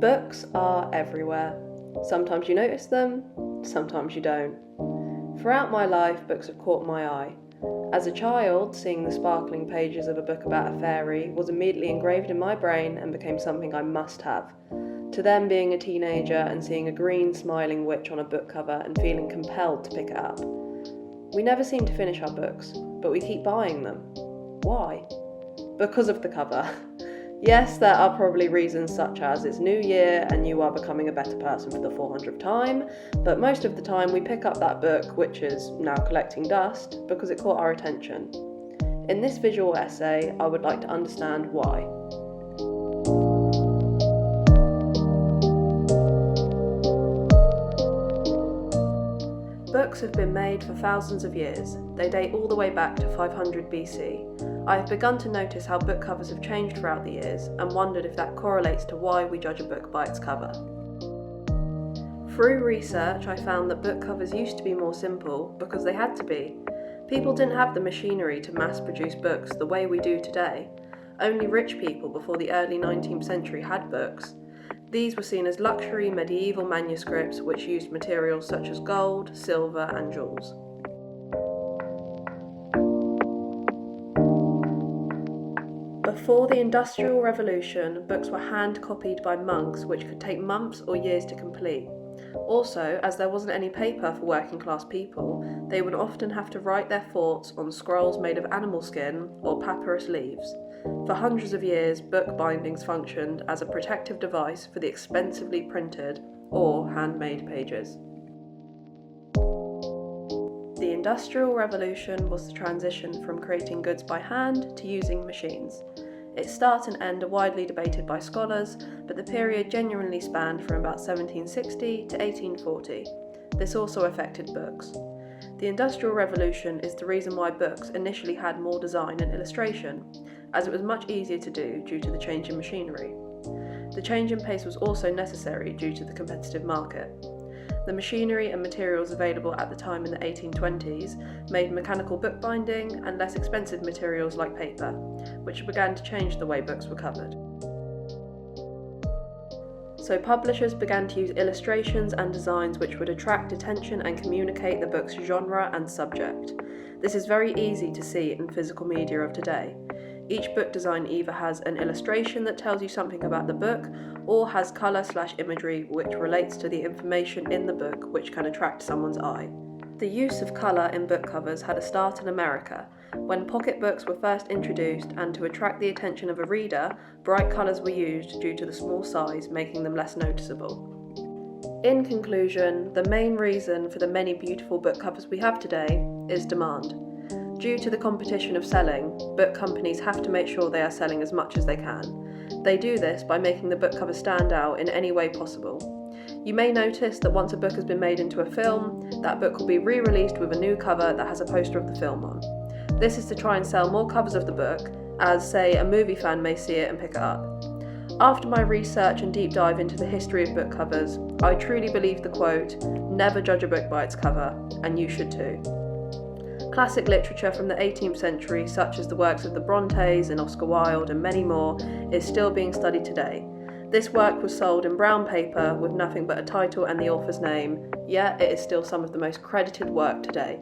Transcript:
Books are everywhere. Sometimes you notice them, sometimes you don't. Throughout my life, books have caught my eye. As a child, seeing the sparkling pages of a book about a fairy was immediately engraved in my brain and became something I must have. To then being a teenager and seeing a green smiling witch on a book cover and feeling compelled to pick it up. We never seem to finish our books, but we keep buying them. Why? Because of the cover. Yes, there are probably reasons such as it's New Year and you are becoming a better person for the 400th time, but most of the time we pick up that book, which is now collecting dust, because it caught our attention. In this visual essay, I would like to understand why. Books have been made for thousands of years. They date all the way back to 500 BC. I have begun to notice how book covers have changed throughout the years and wondered if that correlates to why we judge a book by its cover. Through research, I found that book covers used to be more simple because they had to be. People didn't have the machinery to mass produce books the way we do today. Only rich people before the early 19th century had books. These were seen as luxury medieval manuscripts which used materials such as gold, silver, and jewels. Before the Industrial Revolution, books were hand-copied by monks, which could take months or years to complete. Also, as there wasn't any paper for working-class people, they would often have to write their thoughts on scrolls made of animal skin or papyrus leaves. For hundreds of years, book bindings functioned as a protective device for the expensively printed or handmade pages. The Industrial Revolution was the transition from creating goods by hand to using machines. Its start and end are widely debated by scholars, but the period genuinely spanned from about 1760 to 1840. This also affected books. The Industrial Revolution is the reason why books initially had more design and illustration, as it was much easier to do due to the change in machinery. The change in pace was also necessary due to the competitive market. The machinery and materials available at the time in the 1820s made mechanical bookbinding and less expensive materials like paper, which began to change the way books were covered. So publishers began to use illustrations and designs which would attract attention and communicate the book's genre and subject. This is very easy to see in physical media of today. Each book design either has an illustration that tells you something about the book, or has colour/imagery which relates to the information in the book which can attract someone's eye. The use of colour in book covers had a start in America, when pocketbooks were first introduced, and to attract the attention of a reader, bright colours were used due to the small size, making them less noticeable. In conclusion, the main reason for the many beautiful book covers we have today is demand. Due to the competition of selling, book companies have to make sure they are selling as much as they can. They do this by making the book cover stand out in any way possible. You may notice that once a book has been made into a film, that book will be re-released with a new cover that has a poster of the film on. This is to try and sell more covers of the book, as, say, a movie fan may see it and pick it up. After my research and deep dive into the history of book covers, I truly believe the quote, "Never judge a book by its cover," and you should too. Classic literature from the 18th century, such as the works of the Brontes and Oscar Wilde and many more, is still being studied today. This work was sold in brown paper with nothing but a title and the author's name, yet it is still some of the most credited work today.